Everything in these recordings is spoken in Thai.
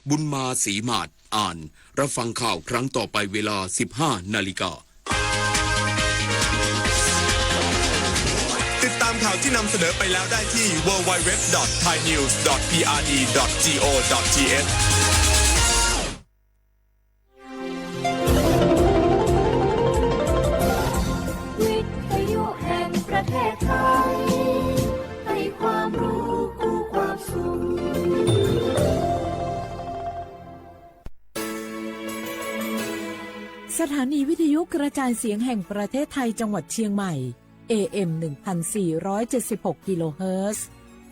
บุญมาศรีมาศอ่านรับฟังข่าวครั้งต่อไปเวลา 15 นาฬิกาติดตามข่าวที่นำเสนอไปแล้วได้ที่ www.thainews.prd.go.thวิทยุแห่งประเทศไทยให้ความรู้คู่ความสุขสถานีวิทยุกระจายเสียงแห่งประเทศไทยจังหวัดเชียงใหม่ AM 1476 กิโลเฮิรตซ์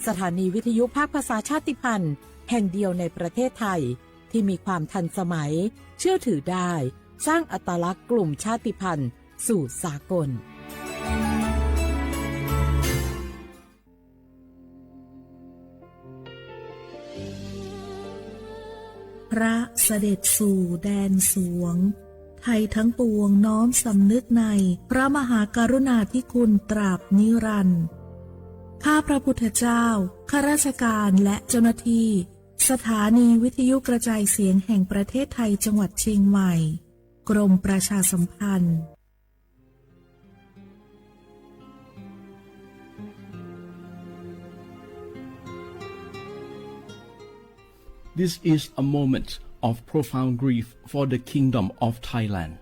สถานีวิทยุภาคภาษาชาติพันธุ์แห่งเดียวในประเทศไทยที่มีความทันสมัยเชื่อถือได้สร้างอัตลักษณ์กลุ่มชาติพันธุ์สู่สากลพระเสด็จสู่แดนสวงไทยทั้งปวงน้อมสำนึกในพระมหากรุณาธิคุณตราบนิรันดร์ข้าพระพุทธเจ้าข้าราชการและเจ้าหน้าที่สถานีวิทยุกระจายเสียงแห่งประเทศไทยจังหวัดเชียงใหม่กรมประชาสัมพันธ์ This is a moment of profound grief for the Kingdom of Thailand.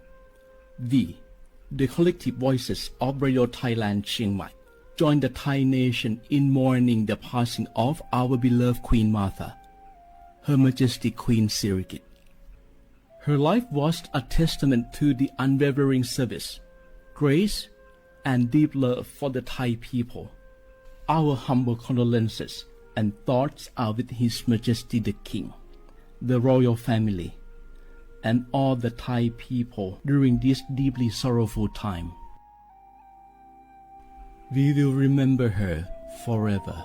We, the collective voices of Radio Thailand Chiang Mai, join the Thai nation in mourning the passing of our beloved Queen Martha, Her Majesty Queen Sirikit. Her life was a testament to the unwavering service, grace, and deep love for the Thai people. Our humble condolences and thoughts are with His Majesty the King, the royal family, and all the Thai people during this deeply sorrowful time. We will remember her forever.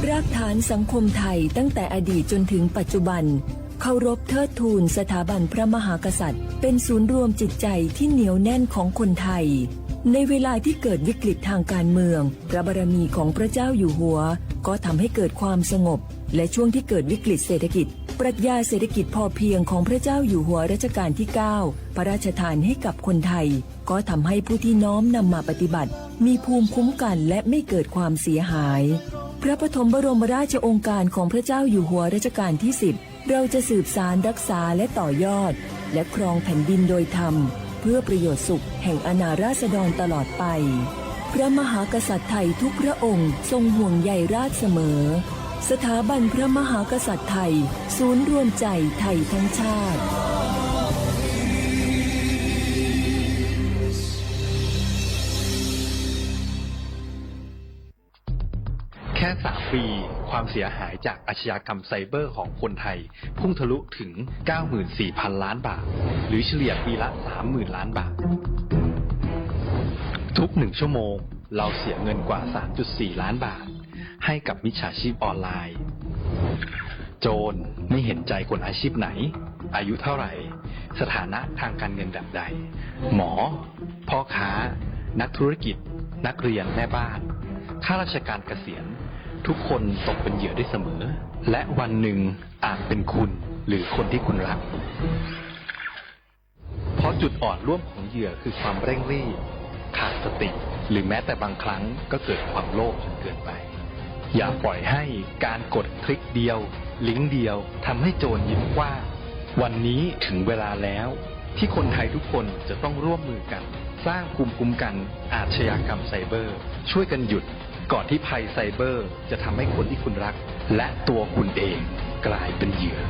รากฐานสังคมไทยตั้งแต่อดีตจนถึงปัจจุบันเคารพเทิดทูนสถาบันพระมหากษัตริย์เป็นศูนย์รวมจิตใจที่เหนียวแน่นของคนไทยในเวลาที่เกิดวิกฤตทางการเมืองพระบารมีของพระเจ้าอยู่หัวก็ทำให้เกิดความสงบและช่วงที่เกิดวิกฤตเศรษฐกิจปรัชญาเศรษฐกิจพอเพียงของพระเจ้าอยู่หัวรัชกาลที่ 9 พระราชทานให้กับคนไทยก็ทำให้ผู้ที่น้อมนำมาปฏิบัติมีภูมิคุ้มกันและไม่เกิดความเสียหายพระปฐมบรมราชโองการของพระเจ้าอยู่หัวรัชกาลที่ 10เราจะสืบสานรักษาและต่อยอดและครองแผ่นดินโดยธรรมเพื่อประโยชน์สุขแห่งอาณาราษฎรตลอดไปพระมหากษัตริย์ไทยทุกพระองค์ทรงห่วงใยราชเสมอสถาบันพระมหากษัตริย์ไทยศูนย์รวมใจไทยทั้งชาติแค่3 ปีความเสียหายจากอาชญากรรมไซเบอร์ของคนไทยพุ่งทะลุถึง 94,000 ล้านบาทหรือเฉลี่ยปีละ 30,000 ล้านบาททุก1 ชั่วโมงเราเสียเงินกว่า 3.4 ล้านบาทให้กับมิจฉาชีพออนไลน์โจรไม่เห็นใจคนอาชีพไหนอายุเท่าไหร่สถานะทางการเงินแบบใดหมอพ่อค้านักธุรกิจนักเรียนแม่บ้านข้าราชการเกษียณทุกคนตกเป็นเหยื่อได้เสมอและวันหนึ่งอาจเป็นคุณหรือคนที่คุณรักเพราะจุดอ่อนร่วมของเหยื่อคือความเร่งรีบขาดสติหรือแม้แต่บางครั้งก็เกิดความโลภจนเกินไปอย่าปล่อยให้การกดคลิกเดียวลิงก์เดียวทำให้โจรยิ้มกว้างวันนี้ถึงเวลาแล้วที่คนไทยทุกคนจะต้องร่วมมือกันสร้างภูมิคุ้มกันอาชญากรรมไซเบอร์ช่วยกันหยุดก่อนที่ภัยไซเบอร์จะทำให้คนที่คุณรักและตัวคุณเองกลายเป็นเหยื่อ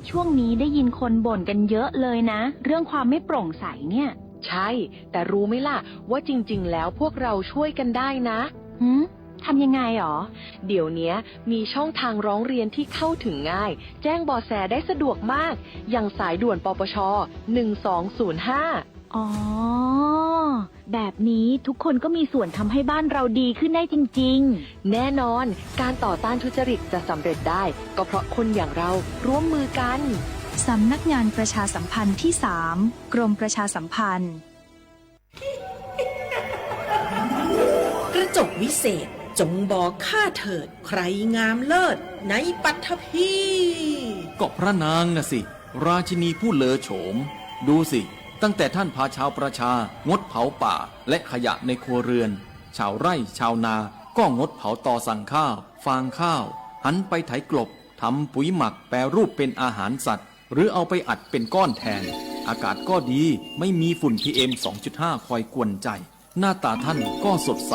ช่วงนี้ได้ยินคนบ่นกันเยอะเลยนะเรื่องความไม่โปร่งใสเนี่ยใช่แต่รู้ไหมล่ะว่าจริงๆแล้วพวกเราช่วยกันได้นะทำยังไงหรอเดี๋ยวนี้มีช่องทางร้องเรียนที่เข้าถึงง่ายแจ้งเบาะแสได้สะดวกมากอย่างสายด่วนปปช. 1205 อ๋อ แบบนี้ทุกคนก็มีส่วนทำให้บ้านเราดีขึ้นได้จริง แน่นอนการต่อต้านทุจริตจะสำเร็จได้ ก็เพราะคนอย่างเราร่วมมือกัน สำนักงานประชาสัมพันธ์ที่ 3 กรมประชาสัมพันธ์ กระจกวิเศษจงบอกข้าเถิดใครงามเลิศในปัทภี ก็พระนางน่ะสิ ราชินีผู้เลอโฉม ดูสิ ตั้งแต่ท่านพาชาวประชางดเผาป่าและขยะในครัวเรือน ชาวไร่ชาวนาก็งดเผาตอสั่งข้าว ฟางข้าว หันไปไถกลบทำปุ๋ยหมักแปรรูปเป็นอาหารสัตว์ หรือเอาไปอัดเป็นก้อนแทน อากาศก็ดีไม่มีฝุ่น PM 2.5 คอยกวนใจ หน้าตาท่านก็สดใส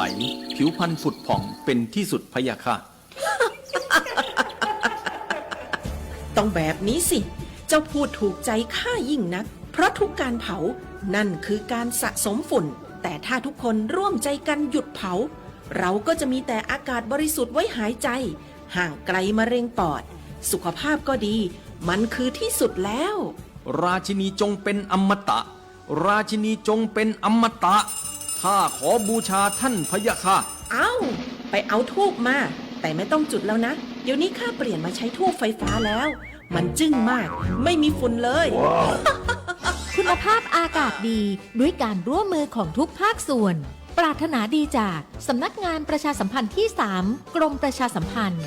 ผิวพรรณผุดผ่องเป็นที่สุดพะยะค่ะ ต้องแบบนี้สิ เจ้าพูดถูกใจข้ายิ่งนัก เพราะทุกการเผานั่นคือการสะสมฝุ่น แต่ถ้าทุกคนร่วมใจกันหยุดเผา เราก็จะมีแต่อากาศบริสุทธิ์ไว้หายใจ ห่างไกลมะเร็งปอด สุขภาพก็ดี มันคือที่สุดแล้ว ราชินีจงเป็นอมตะ ราชินีจงเป็นอมตะ ข้าขอบูชาท่านพะยะค่ะ ไปเอาธูปมา แต่ไม่ต้องจุดแล้วนะ เดี๋ยวนี้ข้าเปลี่ยนมาใช้ธูปไฟฟ้าแล้ว มันจึ้งมาก ไม่มีฝุ่นเลย คุณภาพอากาศดีด้วยการร่วมมือของทุกภาคส่วน ปรารถนาดีจากสำนักงานประชาสัมพันธ์ที่ 3 กรมประชาสัมพันธ์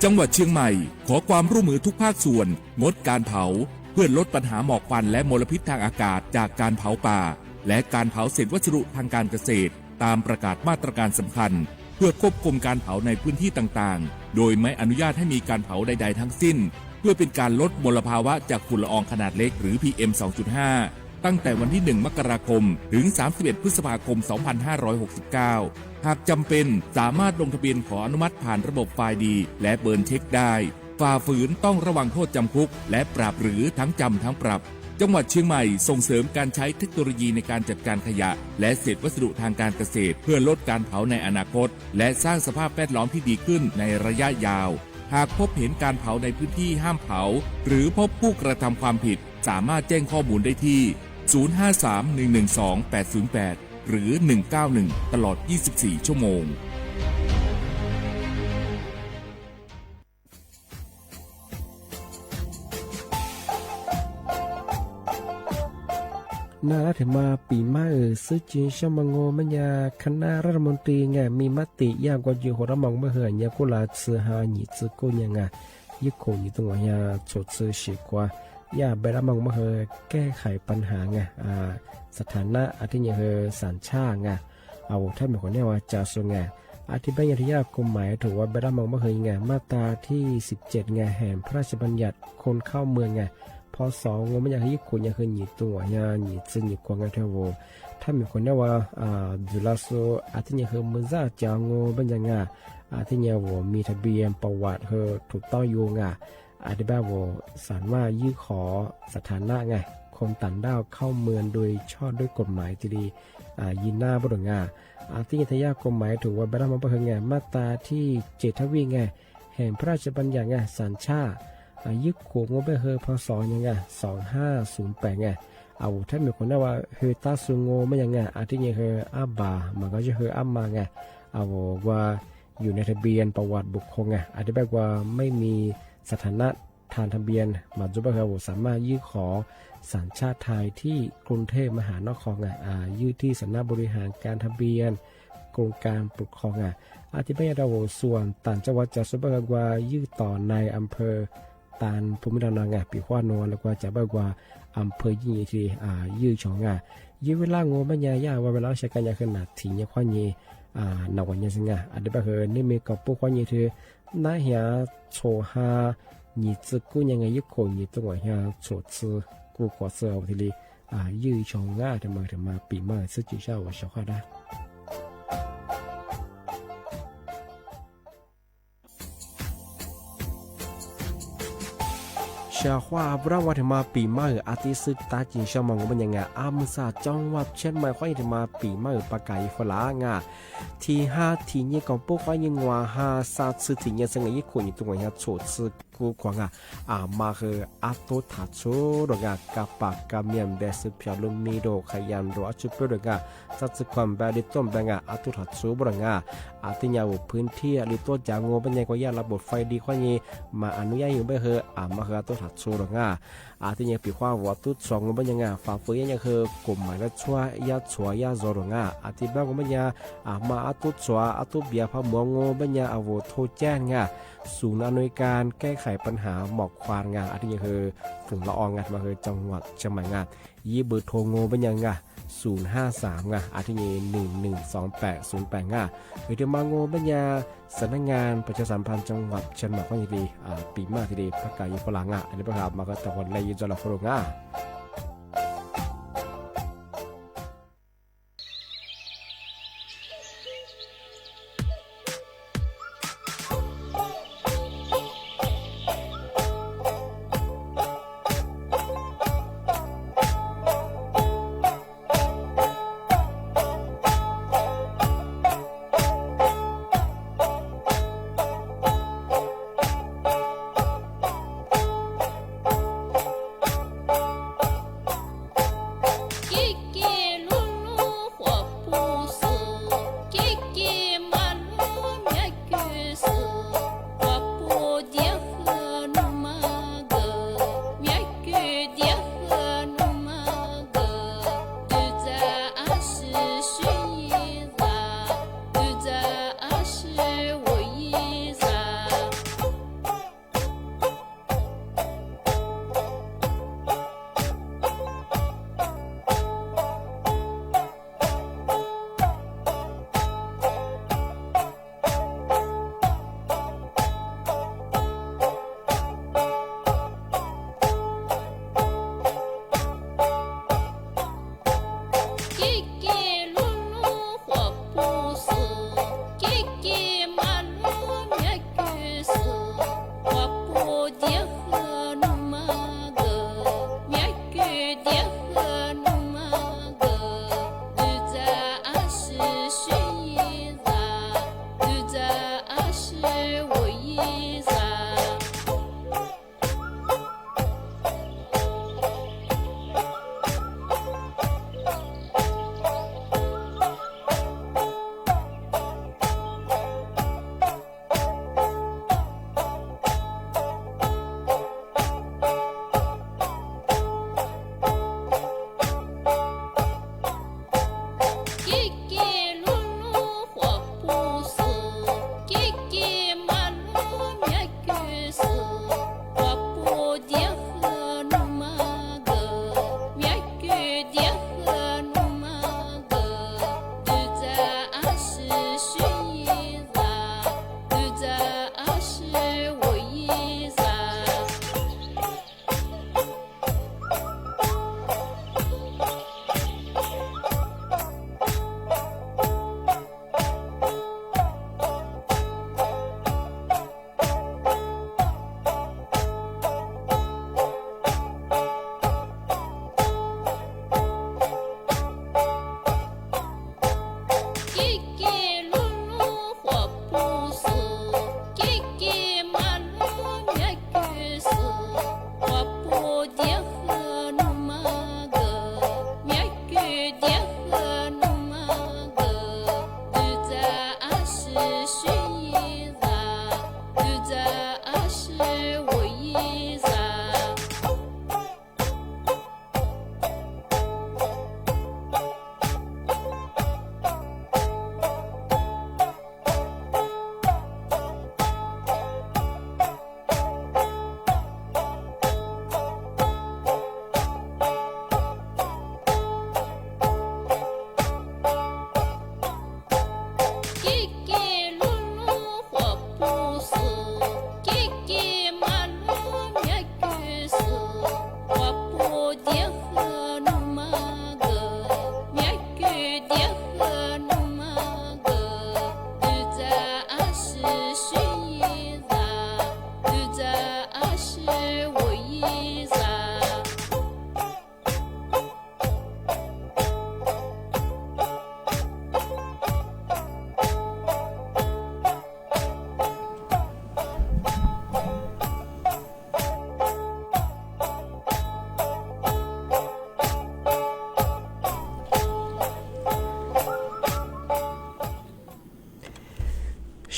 จังหวัดเชียงใหม่ขอความร่วมมือทุกภาคส่วนงดการเผาเพื่อลดปัญหาหมอกควันและมลพิษทางอากาศจากการเผาป่าและการเผาเศษวัสดุทางการเกษตรตามประกาศมาตรการสำคัญเพื่อควบคุมการเผาในพื้นที่ต่างๆโดยไม่อนุญาตให้มีการเผาใดๆทั้งสิ้นเพื่อเป็นการลดมลภาวะจากฝุ่นละอองขนาดเล็กหรือ PM 2.5 ตั้งแต่วันที่ 1 มกราคมถึง 31 พฤษภาคม 2569 หากจำเป็นสามารถลงทะเบียนขออนุมัติผ่านระบบไฟล์ดีและเบิร์นเช็คได้ฝ่าฝืนต้องระวังโทษจำคุกและปรับหรือทั้งจำทั้งปรับจังหวัดเชียงใหม่ส่งเสริมการใช้เทคโนโลยีในการจัดการขยะและเศษวัสดุทางการเกษตรเพื่อลดการเผาในอนาคตและสร้างสภาพแวดล้อมที่ดีขึ้นในระยะยาวหากพบเห็นการเผาในพื้นที่ห้ามเผาหรือพบผู้กระทำความผิดสามารถแจ้งข้อมูลได้ที่ 053-112-808 หรือ 191 ตลอด 24 ชั่วโมงน่าถึงมาปีใหม่ซื้อจีนชมงมันยาคณะรัฐมนตรีไงมีมติยากกว่าอยู่หัวระมองเมื่อเหือนยากุลาซื้อหาหนีซื้อกูยังไงยิ่งคงอยู่ตรงยาชดซื้อเสียกว่ายาใบระมองเมื่อเหือแก้ไขปัญหาไงสถานะอาทิตย์เหือสัญชาติไงเอาถ้ามีคนเนี่ยว่าจะส่งไงอธิบายที่ยากกฎหมายถือว่าใบระมองเมื่อเหือไงมาตราที่17ไงแห่งพระราชบัญญัติคนเข้าเมืองไงพอสองงมันอยากให้คนอยากให้หนีตัวอยากหนีซึ่งหนีกว่าไงเท่าว่าถ้ามีคนเนี่ยว่าดูแลโซอาทิตย์เนี่ยคือมันจะจางงเป็นยังไงอาทิตย์เนี่ยว่ามีทะเบียนประวัติเธอถูกต้องอยู่ไงอาทิตย์แบบว่าสารว่ายื่นขอสถานะไงคนต่างด้าวเข้าเมืองโดยชอบด้วยกฎหมายที่ดียินหน้าบุรุษไงอาทิตย์ทยากฎหมายถือว่าใบรับมาเป็นไงมาตราที่7ทวีไงแห่งพระราชบัญญัติไงสัญชาติยึดขวงงไปเฮอพศยังไง2508ไงเอาถ้ามีคนได้ว่าเฮตาซุงโงไม่ยังไงอาทิตย์นี้เฮอาบามันก็จะเฮอัมมาไงเอาว่าอยู่ในทะเบียนประวัติบุคคลไงอธิบายว่าไม่มีสถานะทางทะเบียนมาจุบเฮสามารถยื่นขอสัญชาติไทยที่กรุงเทพมหานครไงยื่นที่สำนักบริหารการทะเบียนกรมการปกครองไงอธิบายเราส่วนต่างจังหวัดจะสุบเฮว่ายื่นต่อในอำเภอตานภูมิลำเนาไงปีขวานแล้วก็จะบอกว่าอำเภอยี่ที่ยื้อชองไงยื้อเวลาโง่ไม่ยากว่าเวลาใช้กันยาขนาดถี่เนี่ยขวานยี่หนักกว่านี้สิไงอันเดียบเฮนี่มีกับพวกขวานยี่ที่น่าเหี่ยโชหาหนีซึกูยังไงยุคโคหนีตัวเหี่ยโชซึกูกว่าเสือทีนี้ยื้อชองง่ายถึงมาปีใหม่ซื้อจีเช่าว่าชอบได้ช าว่าบรางวัลมาปีใหม่อาทิตย์ตาจินชามองมันยังไงอามซาจังหวัดเชียงใหม่ค่อยมาปีใหม่ปากไก่ฝรั่งที่5ที่นี่ก็ปุ๊กค่อยยังว่า5 3次ที่นี่สังเกตคนอยู่ตรงนี้โฉดซึกูกว่ามาคืออาตุทัชโชดงกับปากกับเมียนเบสพิอาลุมิโดขยันรัวจุดเปิดงสัตว์ความแบบดิต้มแบงอาตุทัชโชบงอาทิยาวพื้นที่ลิตัวจางโง่เป็นยังก็ยาระบบไฟดีค่อยนี้มาอนุญาตอยู่ไม่คือมาคืออาตุทัชโชดงอาทิยังปีว่าวัตถุสองเป็นยังฝ่าฝืนยังคือกลุ่มหมายละชัวยาชัวยาโซดงอาทิบ้างก็เป็นยังมาอาตุชัวอาตุเบียพะมัวโง่เป็นยังอโวโทแจ้งศูนย์อำนวยการแก้ไขปัญหาหมอกควันอาทิยังคือถึงละอองมาคือจังหวัดเชียงใหม่ยี่เบอร์โทรโง่เป็นยัง053อาทินี้112808หรือที่มาโง่เป็นยังสำนักงานประชาสัมพันธ์จังหวัดเชียงใหม่ก็ยังดีปีมากทีเดียวประกาศฝรั่งอันนี้ประกาศมาก็ตะวันเลยจะละฝรั่ง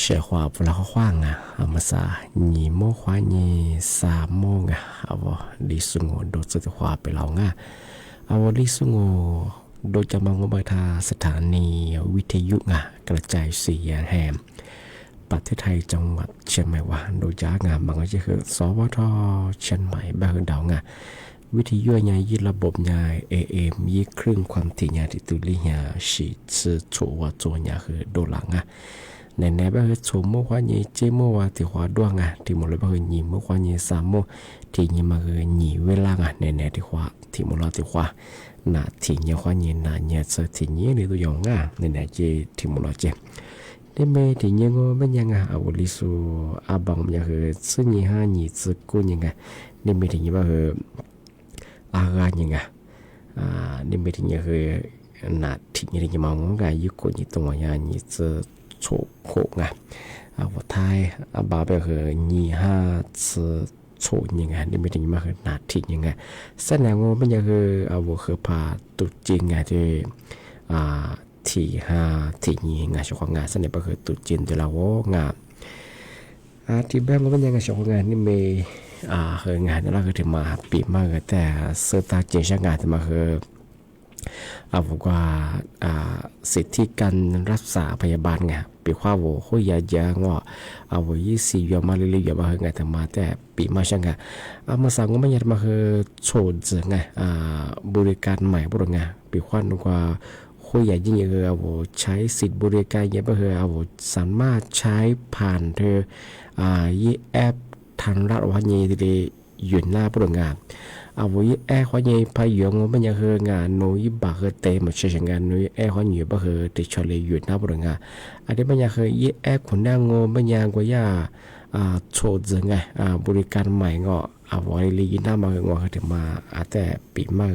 写话不老慌啊，阿么啥，你莫花你3โมง啊，阿我ลิสุงโดสุด话ไปแล้วอ่ะ阿我ลิสุงโดจะมองว่าทาสถานีวิทยุอ่ะกระจายเสียงแห่งประเทศไทยจังหวัดเชียงใหม่ว่าโดยจ้างานบางก็คือสวทเชียงใหม่บ้านดาวอ่ะวิทยุใหญ่ยี่ระบบใหญ่ AM ยี่ครึ่งความถี่ใหญ่ที่ตุลิยาสิชื่อโชว่าโจใหญ่คือโดหลังอ่ะในบ้านโชว์เมื่อวานนี้เจ้าเมื่อวานที่หัวดวงอ่ะที่หมดเลยบ้านหนีเมื่อวานนี้3 โมงที่นี่มาคือหนีเวลาอ่ะในที่หัวที่หมดแล้วที่หัวน่ะที่เนี่ยหัวนี้น่ะเนี่ยจะที่นี่ในตัวอย่างอ่ะในเจ้ที่หมดแล้วเจ้นี่เมื่อที่เนี่ยก็ไม่ยังอ่ะเอาลิสูอาบังมันคือซึ่งยี่ห้านี่จะกู้ยังไงนี่เมื่อที่เนี่ยมาคืออากาศยังไงนี่เมื่อที่เนี่ยคือน่ะที่เนี่ยที่มองว่ายุคนี้ตรงวันนี้จะโฉบโขงอ่ะว่าไทยบาไปคือยี่ห้าจะโฉบยังไงนี่ไม่ถึงมาคือนาทียังไงแสดงว่ามันยังคือว่าคือพาตุจริงไงที่ที่ห้าที่ยี่ไงช่วงงานแสดงว่าคือตุจริงแต่ละว่างานที่แบงก์มันยังไงช่วงงานนี่มีคืองานนั่นคือถึงมาปีมากแต่เสื้อตาเจช่างงานแต่มาคือบอกว่าสิทธิการรักษาพยาบาลไงปีข้าวโหยาเยอะงอ24ยามาเรื่อยๆมาไงแต่มาแต่ปีมาช่างไงมาสั่งว่าไม่อยากมาคือโชดเจไงบริการใหม่บุรุษไงปีข้าวนึกว่าโหยายิ่งใช้สิทธิบริการเยอะไปสามารถใช้ผ่านเธอยี่แอปทางรัฐวันนี้ที่อยู่หน้าบุรุษไงvới e khoa nhị phải dùng mà nhà hơi ngà nuôi bà hơi tệ mà chơi ngà nuôi e khoa nhị bà hơi để cho lấy duyệt nào rồi ngà đấy mà nhà hơi e khoản năng ngô mà nhà của ya chỗ giờ ngà bồi can mày ngọ với lý nào mà ngọ hơi màแต่ปีมา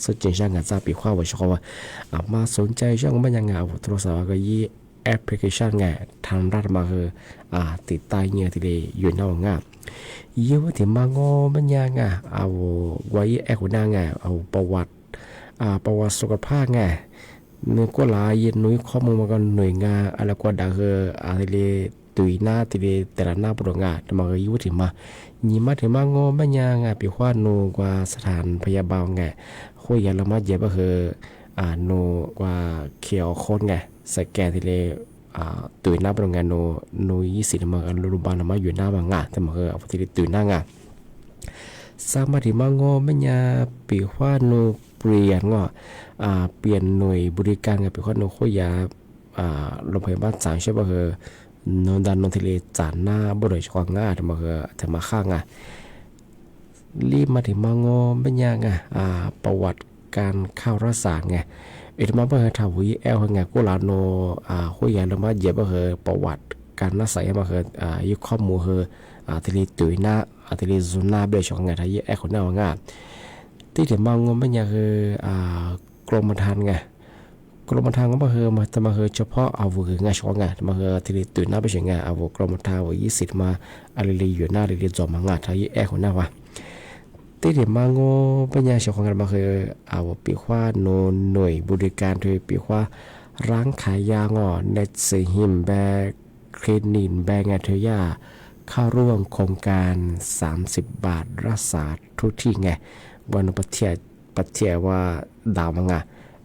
สุดจริงจังงาจะปีข้าวไว้ชอบมาสนใจช่างmà nhà ngàโทรศัพท์ก็ยี่แอปพลิเคชันไงทางรัฐมาคือติดตั้งเนี่ยที่เลยอยู่หน้างาเยอะที่มางอมันยังไงเอาไว้แอคหัวหน้าไงเอาประวัติสุขภาพไงเนื้อก็หลายเย็นนุ้ยข้อมูลมากันหน่วยงานอะไรก็ได้คืออะไรเลยตุยหน้าที่เลยแต่ละหน้าโปรดงานแต่มาเยอะที่มายี่มาที่มางอมันยังไงปีว่าโนกว่าสถานพยาบาลไงคุยกันละมาเยอะก็คือโนกว่าเขียวโคนไงสแกนที่เลยตุยหน้าโรงงานโน20มากันรูปานมาอยู่หน้าบางงานแต่มาเอาที่ตุยหน้างานสามารถที่มางอไม่ยาปีว่าโนเปลี่ยนงอเปลี่ยนหน่วยบริการกับปีว่าโนโคยาโรงพยาบาลสายใช่ป่ะคือนอนดันนอนทะเลจานหน้าบริเวณกว้างงาแต่มาคือแต่มาข้างงารีบมาถึงมางอไม่ยากประวัติการเข้ารักษาไงมาเพื่อทำวิแอลไงกูลาโนคุยกันแล้วมาเย็บเพื่อประวัติการรักษามาคือยึดข้อมูลคือที่รีตุยหน้าที่รีซุนหน้าเบลชของไงที่แอลคนหน้างาที่ถึงมางงไม่ยากคือกรมธรรม์ไงกรมธรรม์ก็มาคือมาจะมาคือเฉพาะเอาวุงไงชของไงมาคือที่รีตุยหน้าเบลชงไงเอาวุกรมธรรม์20มาอะไรรีอยู่หน้ารีจอมงาที่แอลคนหน้าวะที่เดี๋ยวมางอปัญญาเฉพาะกันมาคือเอาปีว่าหน่วยบริการโดยปีว่าร้านขายยางเนตสีหิมแบกคลินิกแบกงานเทียเข้าร่วมโครงการ30 บาทรักษาทุกที่ไงวันประเทศว่าดาวมัง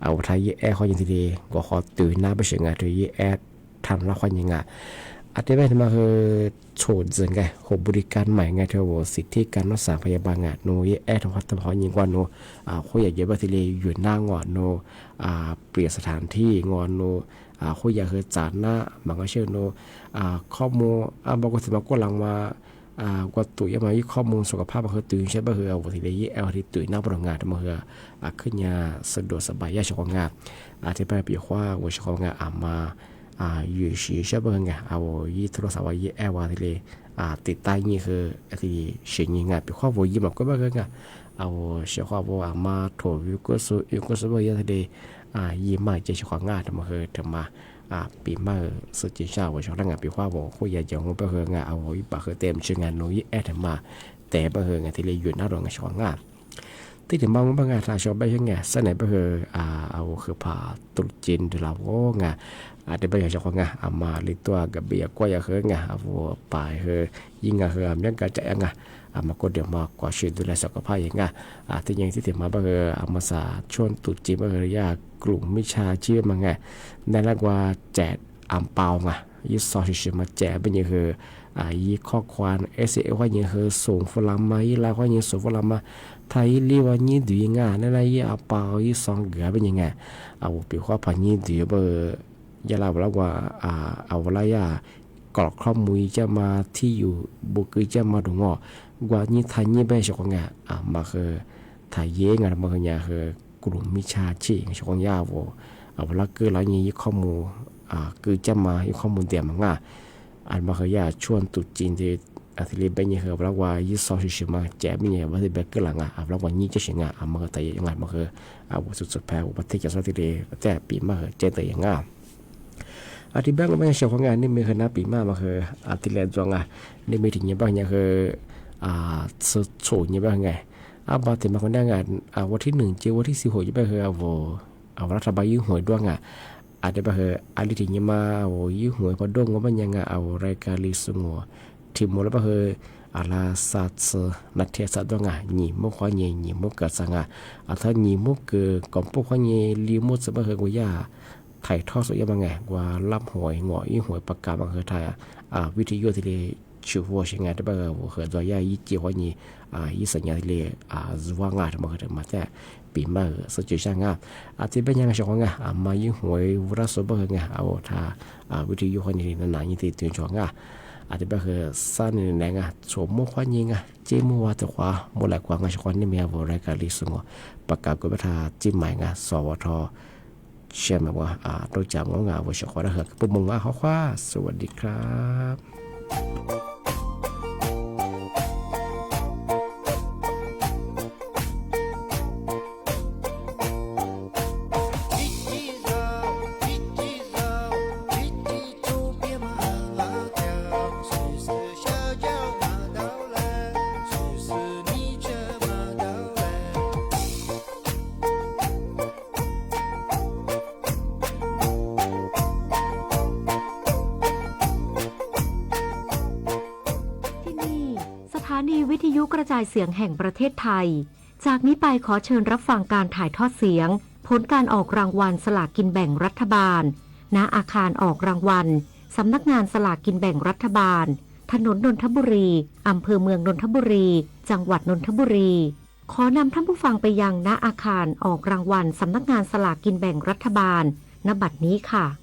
เอาไทยแอร์เขาอย่างที่ดีก็ขอตื่นหน้าไปเฉียงไงโดยแอร์ทำละครยังไงอาทิตย์แรกมาคือโฉดเจิงไงหบบริการใหม่ไงเทวสิทธิการรักษาพยาบาลไงโนยแอร์ทวัตพอยิงกว่าโนคุยใหญ่เยอะไปทีเลยอยู่หน้างอนโนเปลี่ยนสถานที่งอนโนคุยใหญ่คือจานหน้าบางก็เชื่อโนข้อมูลบางคนสมัครก็หลังมากว่าตุ๋ยมาข้อมูลสุขภาพบางคนตื่นใช่ป่ะคือเอาทีเลยแอร์ที่ตุ๋ยหน้าพลังงานมาคือขึ้นยาสะดวกสบายยาเฉพาะงานที่ไปปีว่าวัเฉพาะงานมาอยู่ชีใช่ป่ะไงเอายี่โทรศัพท์ยี่แอร์ว่าที่เลย ติดใต้นี่คือที่เสียงงานเป็นข้อมูลยิ่งมากก็บ้างเอาเสียข้อมูลมาถอวิวก็สุดยอดเลยยิ่งมากจะเสียความงานทำมาคือทำมาปีมาสุดจีชาวว่าชาวงานเป็นข้อมูลคุยอย่างจะงงไปคืองานเอาอีปะคือเต็มชื่องานนู้ยทำมาแต่ไปคืองานที่เรียนอยู่น่ารังชาวงานที่ถึงบางงานทางชาวบ้านยังไงสมัยไปคือเอาคือผ่าตุจีนเดี๋ยวเราโอ้งานada banyak cakap ngah ama litu agak biar kuaya ke ngah awu pai ke inga ke amnya gajak ngah ama ko dia ma kwa shi du la sa ka pai ngah ti yang ti ti ma ba ke ama sa chon tu ji ba ke ya กลุ่มมิจฉาชีพมาไงในละว่าแจกอัมเปาไงยี่ซอชิมาแจกเป็นยังคือยี่ข้อความเสเอว่ายังคือส่งฝรั่งมายี่ลาว่ายังส่งฝรั่งมาไทยเรียกว่ายี่ดีงานนั่นแหละยี่อัมเปายี่ซองเกลือเป็นยังไงเอาไปข้อพันยี่ดีเบอร์ยาลาบอกว่าเอาเวลายากรอกข้อมูลจะมาที่อยู่บุกจะมาดูงอกว่ายี่ไทยยี่เป็นช่วงไงมาคือไทยเย่งานมาคือเนี่ยคือกลุ่มมิจฉาชีพช่วงยาวเอาเวลาคือหลายยี่ข้อมูลคือจะมายี่ข้อมูลเตรียมมาอันมาคือยาชวนตุจีนที่ที่เรียนเป็นยังคือบอกว่ายี่สอชิมาแจกมีเนี่ยว่าที่เบกเกอร์หลังบอกว่ายี่จะเสียงมาคือแต่ยังไงมาคือสุดๆแพ้ประเทศจะสวัสดีแต่ปีมาคือเจแต่ยังไงที่บ้านเราไม่ใช่ชาวงานนี่มีคณะปีมาคือที่เรียนจงนี่มีถึงยังบ้างยังคือสุดโฉมยังบ้างไงบางทีมาคนได้งานวันที่1เจ้าวันที่16ยังบ้างคือเอารัฐบาลยืมหวยด้วยอาจจะแบบอะไรที่ยังมายืมหวยพอดวงว่ามันยังเอารายการลิสุงทีมมอลแบบอะไรสัตว์นักเทศด้วยหนีมุกข้อเงี้ยหนีมุกเกิดสังถ้าหนีมุกเกิดก่อนพวกข้อเงี้ยลีมุดจะแบบกุยาถ่ายทอดสดยังไงว่ารับหวยหงอยหวยประกาศบางคือไทยวิทยุที่เรียชื่อว่าใช่ไงแต่แบบเหตุว่ายี่เจียวนี่ยี่สัญญาที่เรียว่างานมาคือมาแต่ปีมาสุดช่างที่เป็นยังไงช่วงมายี่หวยรัศมีไงเอาถ้าวิทยุคนนี้นานๆยี่ตีตัวช่วงอาจจะแบบคือสั้นแรงสวมมุกความยิงเจ้ามัวแต่ขวามัวหลายกว่างช่วงนี้มีอะไรรายการลิสงประกาศกุบทาจิ้มใหม่สวทเชื่อไหมว่าโดยจากงานวิชาความระเหิดปุ่มมงข้อคว้าสวัสดีครับวิทยุกระจายเสียงแห่งประเทศไทยจากนี้ไปขอเชิญรับฟังการถ่ายทอดเสียงผลการออกรางวัลสลากกินแบ่งรัฐบาลณอาคารออกรางวัลสำนักงานสลากกินแบ่งรัฐบาลถนนนนทบุรีอำเภอเมืองนนทบุรีจังหวัดนนทบุรีขอนำท่านผู้ฟังไปยังณอาคารออกรางวัลสำนักงานสลากกินแบ่งรัฐบาลณบัดนี้ค่ะ